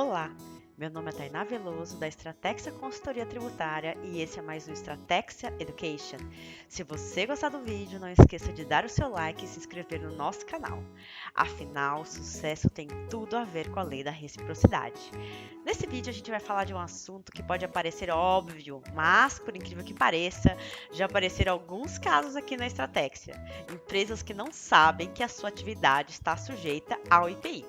Olá, meu nome é Tainá Veloso, da Stratexia Consultoria Tributária, e esse é mais um Stratexia Education. Se você gostar do vídeo, não esqueça de dar o seu like e se inscrever no nosso canal. Afinal, sucesso tem tudo a ver com a lei da reciprocidade. Nesse vídeo a gente vai falar de um assunto que pode parecer óbvio, mas, por incrível que pareça, já apareceram alguns casos aqui na Stratexia. Empresas que não sabem que a sua atividade está sujeita ao IPI.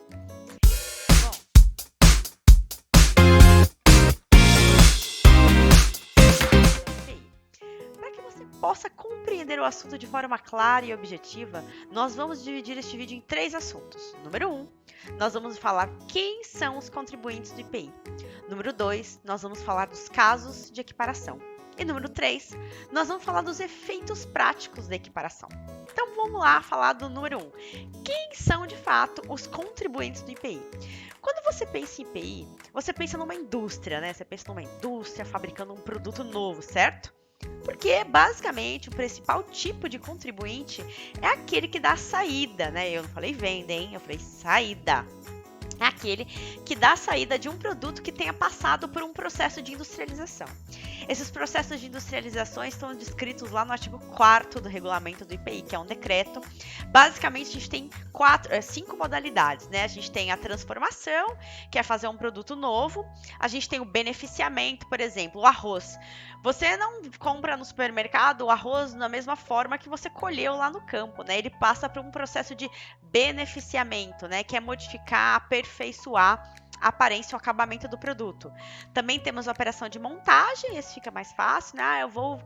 Possa compreender o assunto de forma clara e objetiva, nós vamos dividir este vídeo em 3 assuntos. Número 1, nós vamos falar quem são os contribuintes do IPI. Número 2, nós vamos falar dos casos de equiparação. E número 3, nós vamos falar dos efeitos práticos da equiparação. Então vamos lá falar do número 1. Quem são de fato os contribuintes do IPI? Quando você pensa em IPI, você pensa numa indústria, né? Você pensa numa indústria fabricando um produto novo, certo? Porque, basicamente, o principal tipo de contribuinte é aquele que dá saída, né? Eu não falei venda, hein? Eu falei saída. É aquele que dá a saída de um produto que tenha passado por um processo de industrialização. Esses processos de industrialização estão descritos lá no artigo 4º do regulamento do IPI, que é um decreto. Basicamente, a gente tem 5 modalidades, né? A gente tem a transformação, que é fazer um produto novo. A gente tem o beneficiamento, por exemplo, o arroz. Você não compra no supermercado o arroz da mesma forma que você colheu lá no campo, né? Ele passa por um processo de beneficiamento, né? Que é modificar, aperfeiçoar a aparência e o acabamento do produto. Também temos a operação de montagem, esse fica mais fácil, né? Eu vou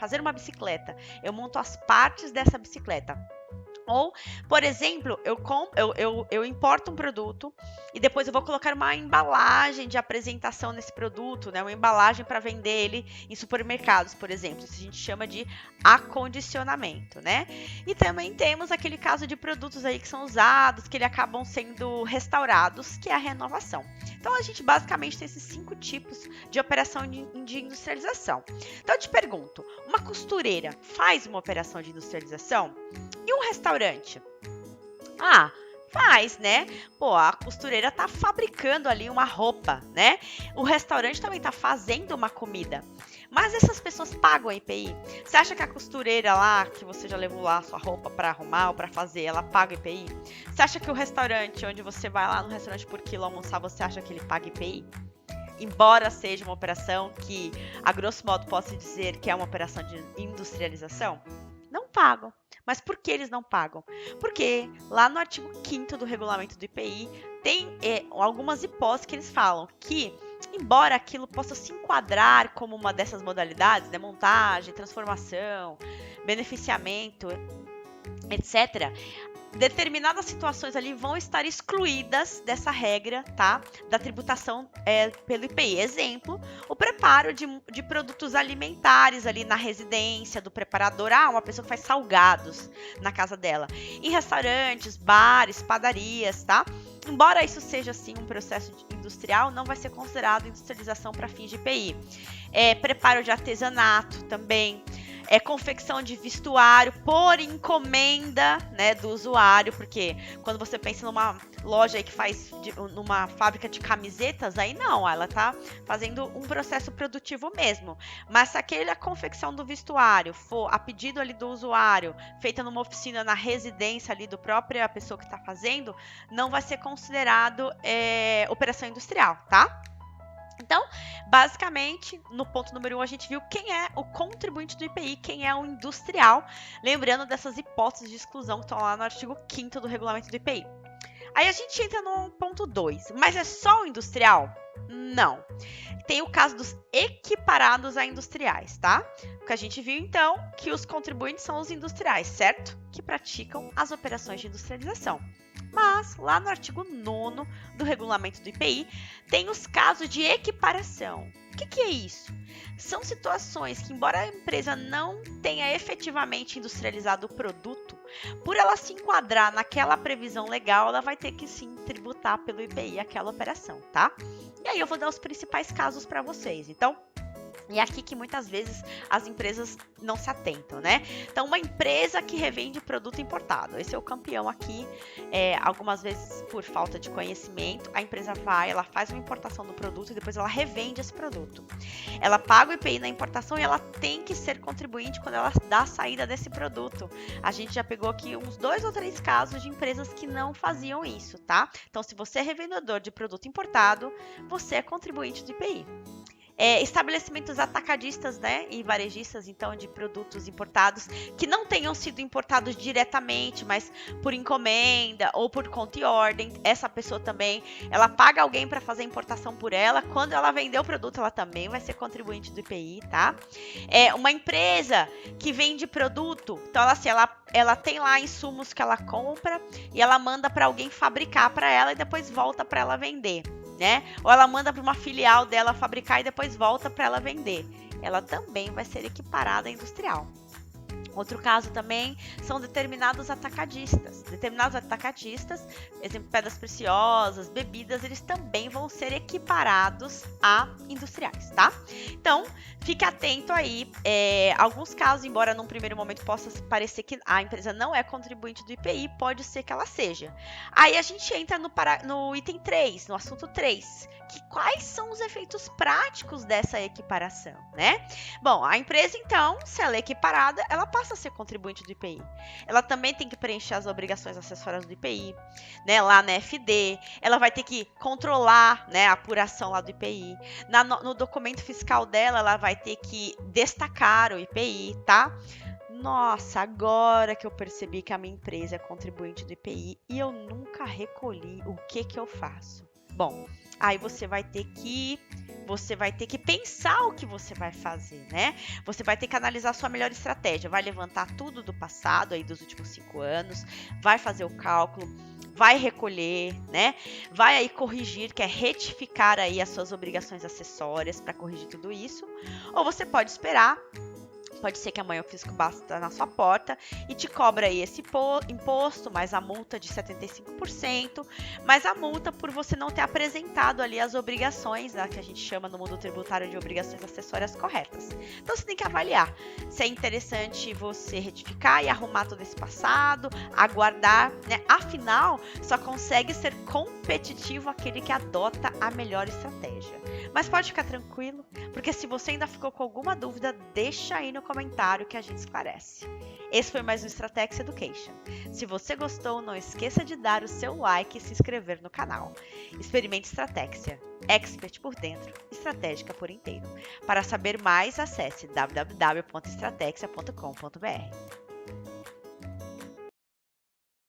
fazer uma bicicleta, eu monto as partes dessa bicicleta. Ou, por exemplo, eu importo um produto e depois eu vou colocar uma embalagem de apresentação nesse produto, né? Uma embalagem para vender ele em supermercados, por exemplo. Isso a gente chama de acondicionamento, né? E também temos aquele caso de produtos aí que são usados, que eles acabam sendo restaurados, que é a renovação. Então, a gente basicamente tem esses 5 tipos de operação de industrialização. Então, eu te pergunto, uma costureira faz uma operação de industrialização? E um restaurante? Faz, né? Pô, a costureira tá fabricando ali uma roupa, né? O restaurante também tá fazendo uma comida. Mas essas pessoas pagam a IPI? Você acha que a costureira lá, que você já levou lá a sua roupa para arrumar ou para fazer, ela paga IPI? Você acha que o restaurante, onde você vai lá no restaurante por quilo almoçar, você acha que ele paga IPI? Embora seja uma operação que, a grosso modo, posso dizer que é uma operação de industrialização, não pagam. Mas por que eles não pagam? Porque lá no artigo 5º do regulamento do IPI tem algumas hipóteses que eles falam que, embora aquilo possa se enquadrar como uma dessas modalidades, né, montagem, transformação, beneficiamento, etc., determinadas situações ali vão estar excluídas dessa regra, tá? Da tributação pelo IPI. Exemplo, o preparo de produtos alimentares ali na residência do preparador. Uma pessoa que faz salgados na casa dela. Em restaurantes, bares, padarias, tá? Embora isso seja, assim, um processo industrial, não vai ser considerado industrialização para fins de IPI. Preparo de artesanato também. Confecção de vestuário por encomenda, né, do usuário, porque quando você pensa numa loja aí que faz numa fábrica de camisetas, aí não, ela tá fazendo um processo produtivo mesmo. Mas se aquela confecção do vestuário for a pedido ali do usuário, feita numa oficina na residência ali do própria pessoa que está fazendo, não vai ser considerado operação industrial, tá? Então, basicamente, no ponto número 1, a gente viu quem é o contribuinte do IPI, quem é o industrial, lembrando dessas hipóteses de exclusão que estão lá no artigo 5º do regulamento do IPI. Aí a gente entra no ponto 2, mas é só o industrial? Não. Tem o caso dos equiparados a industriais, tá? O que a gente viu, então, que os contribuintes são os industriais, certo? Que praticam as operações de industrialização. Mas, lá no artigo 9º do regulamento do IPI, tem os casos de equiparação. O que é isso? São situações que, embora a empresa não tenha efetivamente industrializado o produto, por ela se enquadrar naquela previsão legal, ela vai ter que sim tributar pelo IPI aquela operação, tá? E aí eu vou dar os principais casos para vocês. Então, E é aqui que muitas vezes as empresas não se atentam, né? Então, uma empresa que revende produto importado, esse é o campeão aqui. Algumas vezes, por falta de conhecimento, a empresa ela faz uma importação do produto e depois ela revende esse produto. Ela paga o IPI na importação e ela tem que ser contribuinte quando ela dá a saída desse produto. A gente já pegou aqui uns 2 ou 3 casos de empresas que não faziam isso, tá? Então, se você é revendedor de produto importado, você é contribuinte do IPI. Estabelecimentos atacadistas, né, e varejistas, então, de produtos importados que não tenham sido importados diretamente, mas por encomenda ou por conta e ordem. Essa pessoa também, ela paga alguém para fazer a importação por ela. Quando ela vender o produto, ela também vai ser contribuinte do IPI, tá? Uma empresa que vende produto, então, assim, ela tem lá insumos que ela compra e ela manda para alguém fabricar para ela e depois volta para ela vender. Né? Ou ela manda para uma filial dela fabricar e depois volta para ela vender. Ela também vai ser equiparada a industrial. Outro caso também são determinados atacadistas. Determinados atacadistas, exemplo, pedras preciosas, bebidas, eles também vão ser equiparados a industriais, tá? Então, fique atento aí. Alguns casos, embora num primeiro momento possa parecer que a empresa não é contribuinte do IPI, pode ser que ela seja. Aí a gente entra no item 3, no assunto 3, que quais são os efeitos práticos dessa equiparação, né? Bom, a empresa, então, se ela é equiparada, ela passa a ser contribuinte do IPI. Ela também tem que preencher as obrigações acessórias do IPI, né, lá na FD. Ela vai ter que controlar, né, a apuração lá do IPI. No documento fiscal dela, ela vai ter que destacar o IPI, tá? Nossa, agora que eu percebi que a minha empresa é contribuinte do IPI e eu nunca recolhi, o que eu faço? Bom, aí você vai ter que pensar o que você vai fazer, né? Você vai ter que analisar a sua melhor estratégia, vai levantar tudo do passado, aí dos últimos 5 anos, vai fazer o cálculo, vai recolher, né? Vai aí corrigir, que é retificar aí as suas obrigações acessórias para corrigir tudo isso, ou você pode esperar. Pode ser que amanhã o fisco bata na sua porta e te cobra aí esse imposto, mais a multa de 75%, mais a multa por você não ter apresentado ali as obrigações, né, que a gente chama no mundo tributário de obrigações acessórias corretas. Então, você tem que avaliar se é interessante você retificar e arrumar todo esse passado, aguardar, né? Afinal, só consegue ser competitivo aquele que adota a melhor estratégia. Mas pode ficar tranquilo, porque se você ainda ficou com alguma dúvida, deixa aí no comentário que a gente esclarece. Esse foi mais um Stratex Education. Se você gostou, não esqueça de dar o seu like e se inscrever no canal. Experimente Stratexia, expert por dentro, estratégica por inteiro. Para saber mais, acesse www.stratexia.com.br.